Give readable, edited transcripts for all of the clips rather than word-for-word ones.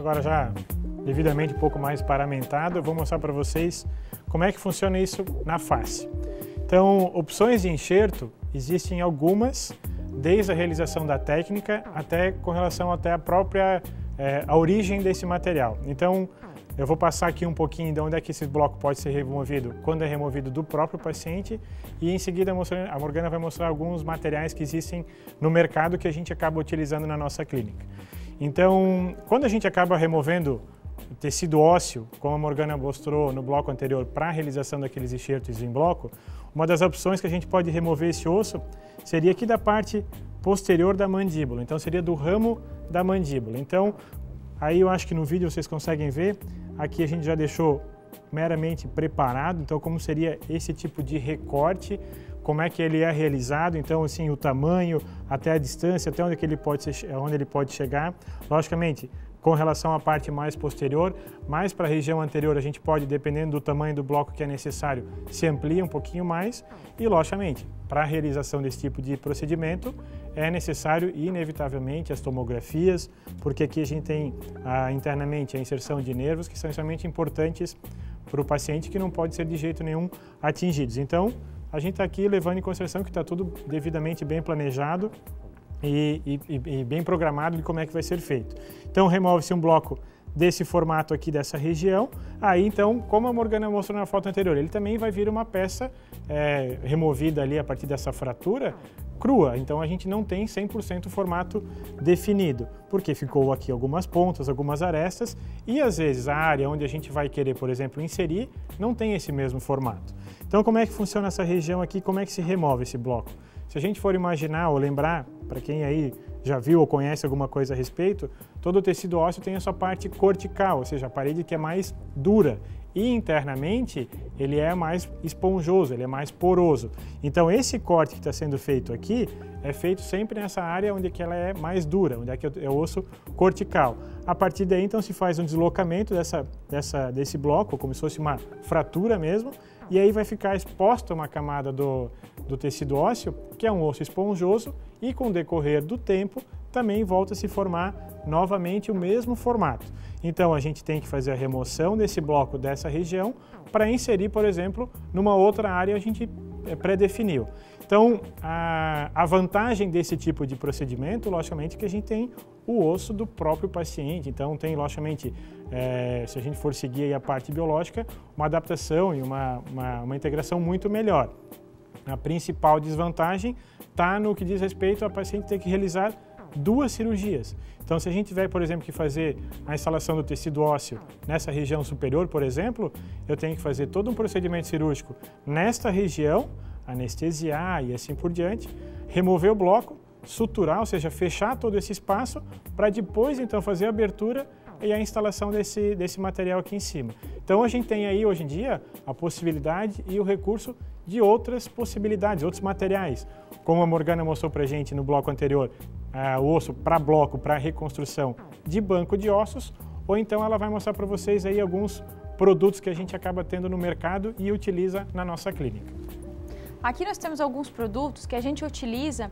agora já devidamente um pouco mais paramentado, eu vou mostrar para vocês como é que funciona isso na face. Então, opções de enxerto existem algumas, desde a realização da técnica até com relação até a própria a origem desse material. Então, eu vou passar aqui um pouquinho de onde é que esse bloco pode ser removido, quando é removido do próprio paciente, e em seguida a Morgana vai mostrar alguns materiais que existem no mercado que a gente acaba utilizando na nossa clínica. Então, quando a gente acaba removendo o tecido ósseo, como a Morgana mostrou no bloco anterior, para a realização daqueles enxertos em bloco, uma das opções que a gente pode remover esse osso seria aqui da parte posterior da mandíbula, então seria do ramo da mandíbula. Então, aí eu acho que no vídeo vocês conseguem ver, aqui a gente já deixou meramente preparado, então como seria esse tipo de recorte, como é que ele é realizado, então assim, o tamanho, até a distância, até onde ele pode chegar. Logicamente, com relação à parte mais posterior, mais para a região anterior a gente pode, dependendo do tamanho do bloco que é necessário, se amplia um pouquinho mais e, logicamente, para a realização desse tipo de procedimento é necessário, inevitavelmente, as tomografias, porque aqui a gente tem internamente a inserção de nervos que são extremamente importantes para o paciente que não pode ser de jeito nenhum atingidos. Então, a gente está aqui levando em consideração que está tudo devidamente bem planejado e bem programado de como é que vai ser feito. Então, remove-se um bloco desse formato aqui, dessa região. Aí, então, como a Morgana mostrou na foto anterior, ele também vai vir uma peça removida ali a partir dessa fratura crua. Então, a gente não tem 100% o formato definido, porque ficou aqui algumas pontas, algumas arestas, e às vezes a área onde a gente vai querer, por exemplo, inserir, não tem esse mesmo formato. Então, como é que funciona essa região aqui? Como é que se remove esse bloco? Se a gente for imaginar ou lembrar, para quem aí já viu ou conhece alguma coisa a respeito, todo o tecido ósseo tem a sua parte cortical, ou seja, a parede que é mais dura, e internamente ele é mais esponjoso, ele é mais poroso. Então esse corte que está sendo feito aqui é feito sempre nessa área onde que ela é mais dura, onde é que é o osso cortical. A partir daí então se faz um deslocamento desse bloco, como se fosse uma fratura mesmo, e aí vai ficar exposta uma camada do tecido ósseo, que é um osso esponjoso, e com o decorrer do tempo também volta a se formar novamente o mesmo formato. Então a gente tem que fazer a remoção desse bloco dessa região para inserir, por exemplo, numa outra área a gente pré-definiu. Então a vantagem desse tipo de procedimento, logicamente, é que a gente tem o osso do próprio paciente. Então tem, logicamente, se a gente for seguir aí a parte biológica, uma adaptação e uma integração muito melhor. A principal desvantagem está no que diz respeito a paciente ter que realizar duas cirurgias. Então, se a gente tiver, por exemplo, que fazer a instalação do tecido ósseo nessa região superior, por exemplo, eu tenho que fazer todo um procedimento cirúrgico nesta região, anestesiar e assim por diante, remover o bloco, suturar, ou seja, fechar todo esse espaço, para depois, então, fazer a abertura e a instalação desse material aqui em cima. Então, a gente tem aí, hoje em dia, a possibilidade e o recurso de outras possibilidades, outros materiais. Como a Morgana mostrou para a gente no bloco anterior, o osso para bloco, para reconstrução de banco de ossos, ou então ela vai mostrar para vocês aí alguns produtos que a gente acaba tendo no mercado e utiliza na nossa clínica. Aqui nós temos alguns produtos que a gente utiliza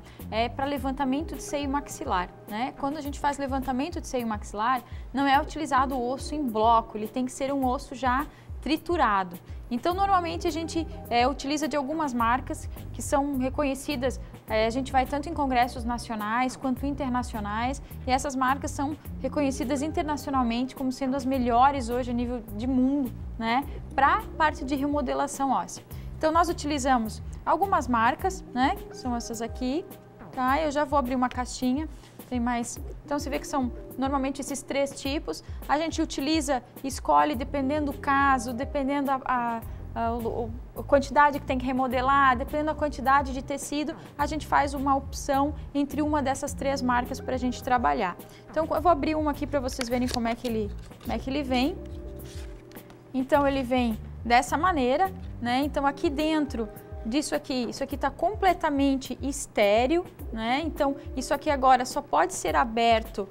para levantamento de seio maxilar, né? Quando a gente faz levantamento de seio maxilar, não é utilizado o osso em bloco, ele tem que ser um osso já triturado. Então, normalmente a gente utiliza de algumas marcas que são reconhecidas, a gente vai tanto em congressos nacionais quanto internacionais, e essas marcas são reconhecidas internacionalmente como sendo as melhores hoje a nível de mundo, né, para parte de remodelação óssea. Então, nós utilizamos algumas marcas, né, que são essas aqui, tá? Eu já vou abrir uma caixinha, tem mais. Então, você vê que são normalmente esses três tipos. A gente utiliza, escolhe dependendo do caso, dependendo a quantidade que tem que remodelar, dependendo da quantidade de tecido, a gente faz uma opção entre uma dessas três marcas para a gente trabalhar. Então, eu vou abrir uma aqui para vocês verem como é que ele vem. Então, ele vem dessa maneira, né? Então, aqui dentro disso aqui, isso aqui está completamente estéril, né? Então, isso aqui agora só pode ser aberto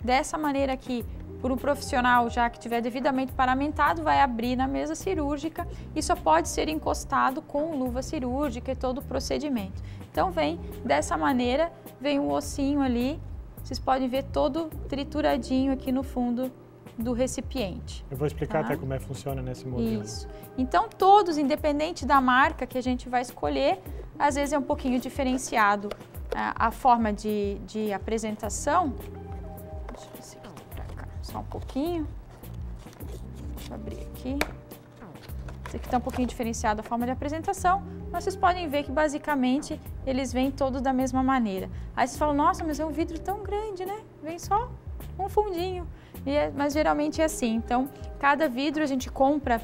dessa maneira aqui por um profissional já que tiver devidamente paramentado, vai abrir na mesa cirúrgica e só pode ser encostado com luva cirúrgica e todo o procedimento. Então, vem dessa maneira, vem um ossinho ali, vocês podem ver todo trituradinho aqui no fundo do recipiente. Eu vou explicar até como é que funciona nesse modelo. Isso. Então, todos, independente da marca que a gente vai escolher, às vezes é um pouquinho diferenciado a forma de apresentação. Deixa eu ver se aqui tá pra cá, só um pouquinho. Deixa eu abrir aqui. Esse aqui está um pouquinho diferenciado a forma de apresentação, mas vocês podem ver que basicamente eles vêm todos da mesma maneira. Aí vocês falam, nossa, mas é um vidro tão grande, né? Vem só um fundinho. Mas geralmente é assim. Então, cada vidro a gente compra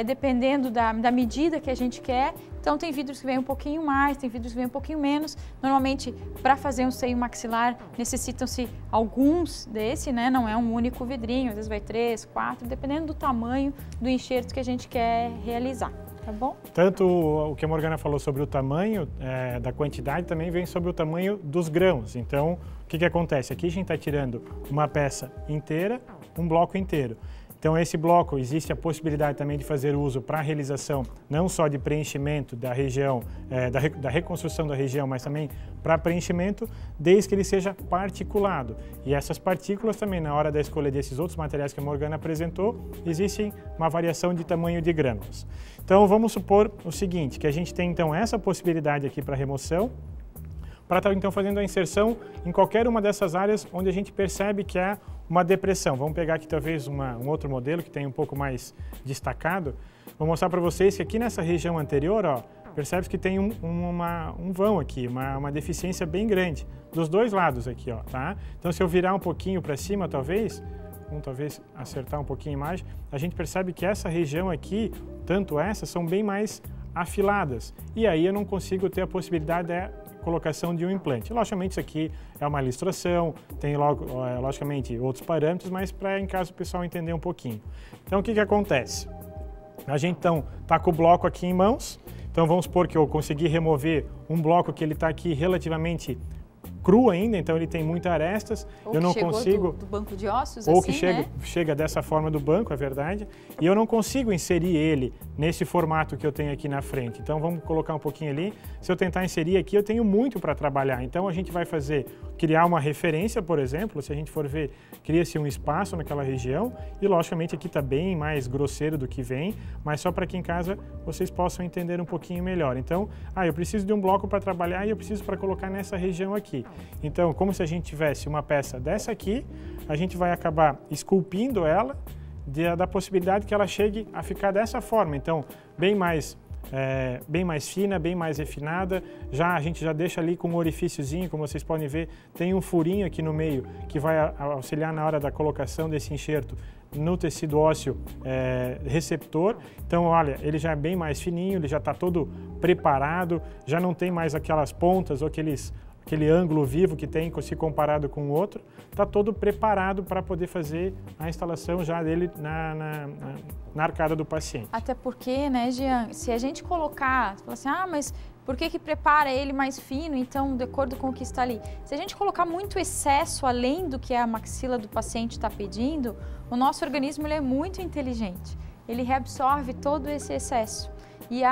dependendo da medida que a gente quer. Então, tem vidros que vêm um pouquinho mais, tem vidros que vêm um pouquinho menos. Normalmente, para fazer um seio maxilar, necessitam-se alguns desse, né? Não é um único vidrinho, às vezes vai 3, 4, dependendo do tamanho do enxerto que a gente quer realizar. Tá bom? Tanto o que a Morgana falou sobre o tamanho da quantidade, também vem sobre o tamanho dos grãos. Então, o que acontece? Aqui a gente está tirando uma peça inteira, um bloco inteiro. Então, esse bloco, existe a possibilidade também de fazer uso para a realização não só de preenchimento da região, da reconstrução da região, mas também para preenchimento, desde que ele seja particulado. E essas partículas também, na hora da escolha desses outros materiais que a Morgana apresentou, existe uma variação de tamanho de grãos. Então, vamos supor o seguinte, que a gente tem então essa possibilidade aqui para remoção, para estar então fazendo a inserção em qualquer uma dessas áreas onde a gente percebe que há uma depressão. Vamos pegar aqui talvez um outro modelo que tem um pouco mais destacado. Vou mostrar para vocês que aqui nessa região anterior, ó, percebe que tem um vão aqui, uma deficiência bem grande, dos dois lados aqui, ó, tá? Então se eu virar um pouquinho para cima, talvez acertar um pouquinho a imagem, a gente percebe que essa região aqui, tanto essa, são bem mais afiladas. E aí eu não consigo ter a possibilidade colocação de um implante. Logicamente isso aqui é uma ilustração, tem logicamente outros parâmetros, mas para em caso o pessoal entender um pouquinho. Então o que acontece? A gente então está com o bloco aqui em mãos, então vamos supor que eu consegui remover um bloco que ele está aqui relativamente cru ainda, então ele tem muitas arestas, ou eu não consigo... do banco de ossos, ou assim, que chega dessa forma do banco, é verdade, e eu não consigo inserir ele nesse formato que eu tenho aqui na frente. Então vamos colocar um pouquinho ali. Se eu tentar inserir aqui, eu tenho muito para trabalhar. Então a gente vai criar uma referência, por exemplo, se a gente for ver, cria-se um espaço naquela região, e logicamente aqui está bem mais grosseiro do que vem, mas só para que em casa vocês possam entender um pouquinho melhor. Então, eu preciso de um bloco para trabalhar e eu preciso para colocar nessa região aqui. Então, como se a gente tivesse uma peça dessa aqui, a gente vai acabar esculpindo ela da possibilidade que ela chegue a ficar dessa forma. Então, bem mais fina, bem mais refinada. A gente já deixa ali com um orifíciozinho, como vocês podem ver, tem um furinho aqui no meio que vai auxiliar na hora da colocação desse enxerto no tecido ósseo receptor. Então, olha, ele já é bem mais fininho, ele já está todo preparado, já não tem mais aquelas pontas ou aquele ângulo vivo que tem se comparado com o outro, está todo preparado para poder fazer a instalação já dele na arcada do paciente. Até porque, né, Jean, se a gente colocar, falar assim, mas por que prepara ele mais fino, então, de acordo com o que está ali? Se a gente colocar muito excesso além do que a maxila do paciente está pedindo, o nosso organismo ele é muito inteligente, ele reabsorve todo esse excesso. E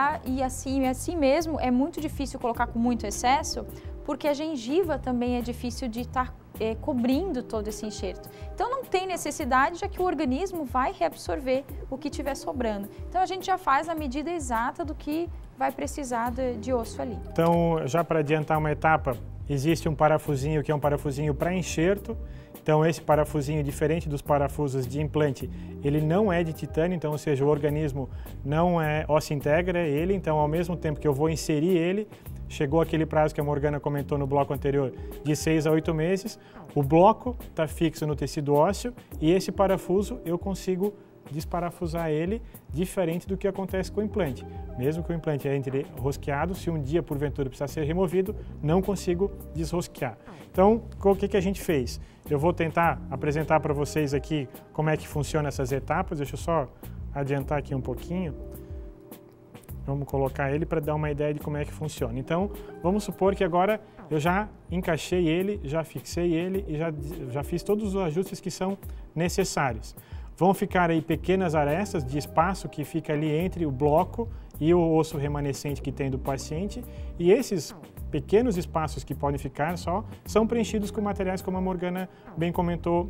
assim mesmo, é muito difícil colocar com muito excesso, porque a gengiva também é difícil de estar cobrindo todo esse enxerto. Então não tem necessidade, já que o organismo vai reabsorver o que tiver sobrando. Então a gente já faz a medida exata do que vai precisar de osso ali. Então, já para adiantar uma etapa, existe um parafusinho que é um parafusinho para enxerto. Então esse parafusinho, diferente dos parafusos de implante, ele não é de titânio, então, ou seja, o organismo não ossintegra ele, então ao mesmo tempo que eu vou inserir ele, chegou aquele prazo que a Morgana comentou no bloco anterior, de 6 a 8 meses, o bloco está fixo no tecido ósseo e esse parafuso eu consigo desparafusar ele, diferente do que acontece com o implante. Mesmo que o implante entre rosqueado, se um dia porventura precisar ser removido, não consigo desrosquear. Então, o que a gente fez? Eu vou tentar apresentar para vocês aqui como é que funciona essas etapas, deixa eu só adiantar aqui um pouquinho. Vamos colocar ele para dar uma ideia de como é que funciona. Então, vamos supor que agora eu já encaixei ele, já fixei ele e já fiz todos os ajustes que são necessários. Vão ficar aí pequenas arestas de espaço que fica ali entre o bloco e o osso remanescente que tem do paciente. E esses pequenos espaços que podem ficar só são preenchidos com materiais como a Morgana bem comentou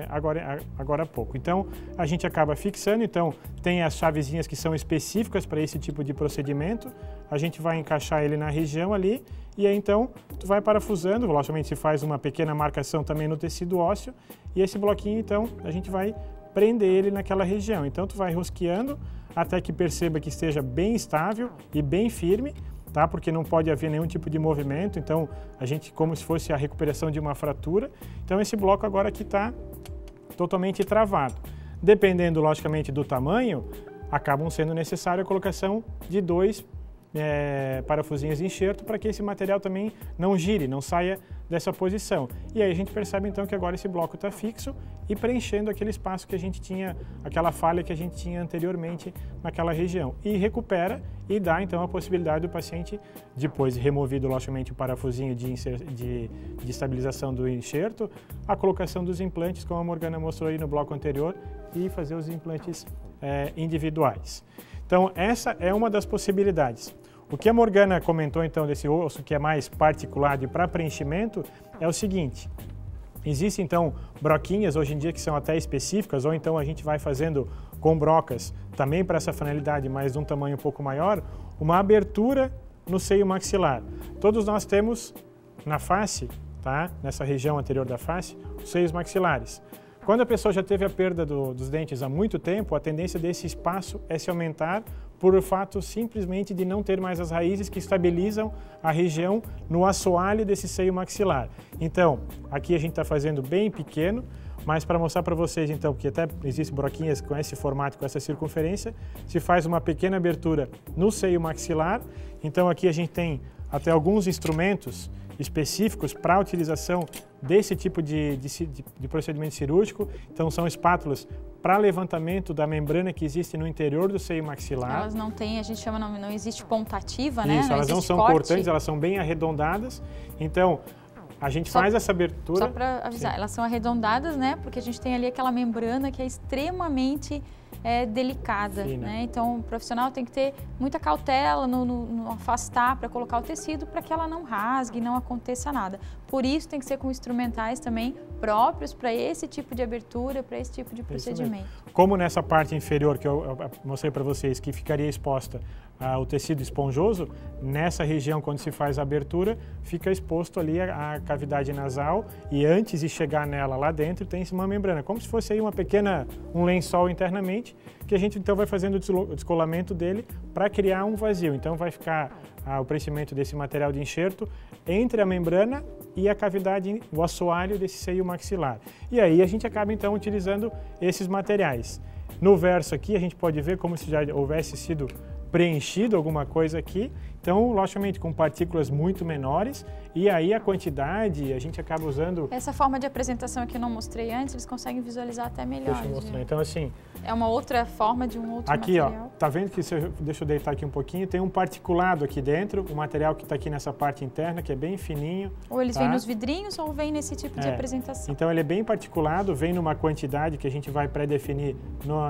agora há pouco. Então, a gente acaba fixando, então tem as chavezinhas que são específicas para esse tipo de procedimento, a gente vai encaixar ele na região ali e aí então tu vai parafusando, logicamente se faz uma pequena marcação também no tecido ósseo e esse bloquinho então a gente vai prender ele naquela região. Então tu vai rosqueando até que perceba que esteja bem estável e bem firme, tá? Porque não pode haver nenhum tipo de movimento, então a gente como se fosse a recuperação de uma fratura. Então esse bloco agora aqui está totalmente travado. Dependendo logicamente do tamanho, acabam sendo necessária a colocação de 2 parafusinhos de enxerto para que esse material também não gire, não saia dessa posição. E aí a gente percebe então que agora esse bloco está fixo e preenchendo aquele espaço que a gente tinha, aquela falha que a gente tinha anteriormente naquela região. E recupera e dá então a possibilidade do paciente, depois de removido logicamente o parafusinho de estabilização do enxerto, a colocação dos implantes, como a Morgana mostrou aí no bloco anterior, e fazer os implantes individuais. Então essa é uma das possibilidades. O que a Morgana comentou então desse osso que é mais particular para preenchimento é o seguinte: existem então broquinhas hoje em dia que são até específicas, ou então a gente vai fazendo com brocas também para essa finalidade, mas de um tamanho um pouco maior, uma abertura no seio maxilar. Todos nós temos na face, tá? Nessa região anterior da face, os seios maxilares. Quando a pessoa já teve a perda dos dentes há muito tempo, a tendência desse espaço é se aumentar por o fato simplesmente de não ter mais as raízes que estabilizam a região no assoalho desse seio maxilar. Então, aqui a gente está fazendo bem pequeno, mas para mostrar para vocês então que até existem broquinhas com esse formato, com essa circunferência, se faz uma pequena abertura no seio maxilar. Então aqui a gente tem até alguns instrumentos específicos para a utilização desse tipo de procedimento cirúrgico. Então são espátulas para levantamento da membrana que existe no interior do seio maxilar. Elas não têm, a gente chama, não existe ponta ativa, Isso, né? Isso, elas não são corte. cortantes, elas são bem arredondadas. Então a gente faz essa abertura. Só para avisar, sim, elas são arredondadas, né? Porque a gente tem ali aquela membrana que é extremamente delicada, né? Então o profissional tem que ter muita cautela no afastar para colocar o tecido para que ela não rasgue, não aconteça nada. Por isso tem que ser com instrumentais também próprios para esse tipo de abertura, para esse tipo de procedimento. Como nessa parte inferior que eu mostrei para vocês, que ficaria exposta o tecido esponjoso, nessa região quando se faz a abertura, fica exposto ali a cavidade nasal e antes de chegar nela lá dentro tem uma membrana, como se fosse aí um lençol internamente, que a gente então vai fazendo o descolamento dele para criar um vazio. Então vai ficar o preenchimento desse material de enxerto entre a membrana e a cavidade, o assoalho desse seio maxilar. E aí a gente acaba então utilizando esses materiais. No verso aqui a gente pode ver como se já houvesse sido preenchido alguma coisa aqui, então logicamente com partículas muito menores, e aí a quantidade a gente acaba usando... Essa forma de apresentação que eu não mostrei antes, eles conseguem visualizar até melhor. Deixa eu mostrar, então assim... É uma outra forma de um outro aqui, material. Ó, tá vendo que, deixa eu deitar aqui um pouquinho, tem um particulado aqui dentro, o material que está aqui nessa parte interna, que é bem fininho. Ou eles vêm nos vidrinhos ou vêm nesse tipo de apresentação. Então ele é bem particulado, vem numa quantidade que a gente vai pré-definir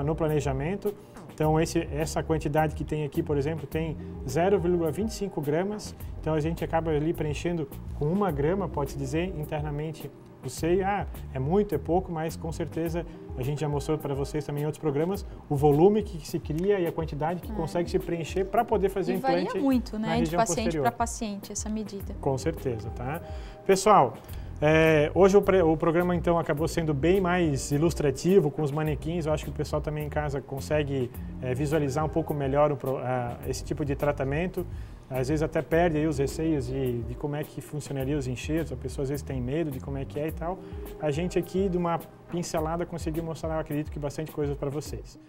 no planejamento. Então essa quantidade que tem aqui, por exemplo, tem 0,25 gramas, então a gente acaba ali preenchendo com 1 grama, pode-se dizer, internamente o seio. É muito, é pouco, mas com certeza a gente já mostrou para vocês também em outros programas o volume que se cria e a quantidade que consegue se preencher para poder fazer o implante. Varia muito, né, de paciente para posterior. Paciente, essa medida. Com certeza, tá? Pessoal, hoje o programa então acabou sendo bem mais ilustrativo com os manequins. Eu acho que o pessoal também em casa consegue visualizar um pouco melhor esse tipo de tratamento. Às vezes até perde aí os receios de como é que funcionaria os enxertos, a pessoa às vezes tem medo de como é que é e tal. A gente aqui, de uma pincelada, conseguiu mostrar, eu acredito que bastante coisa para vocês.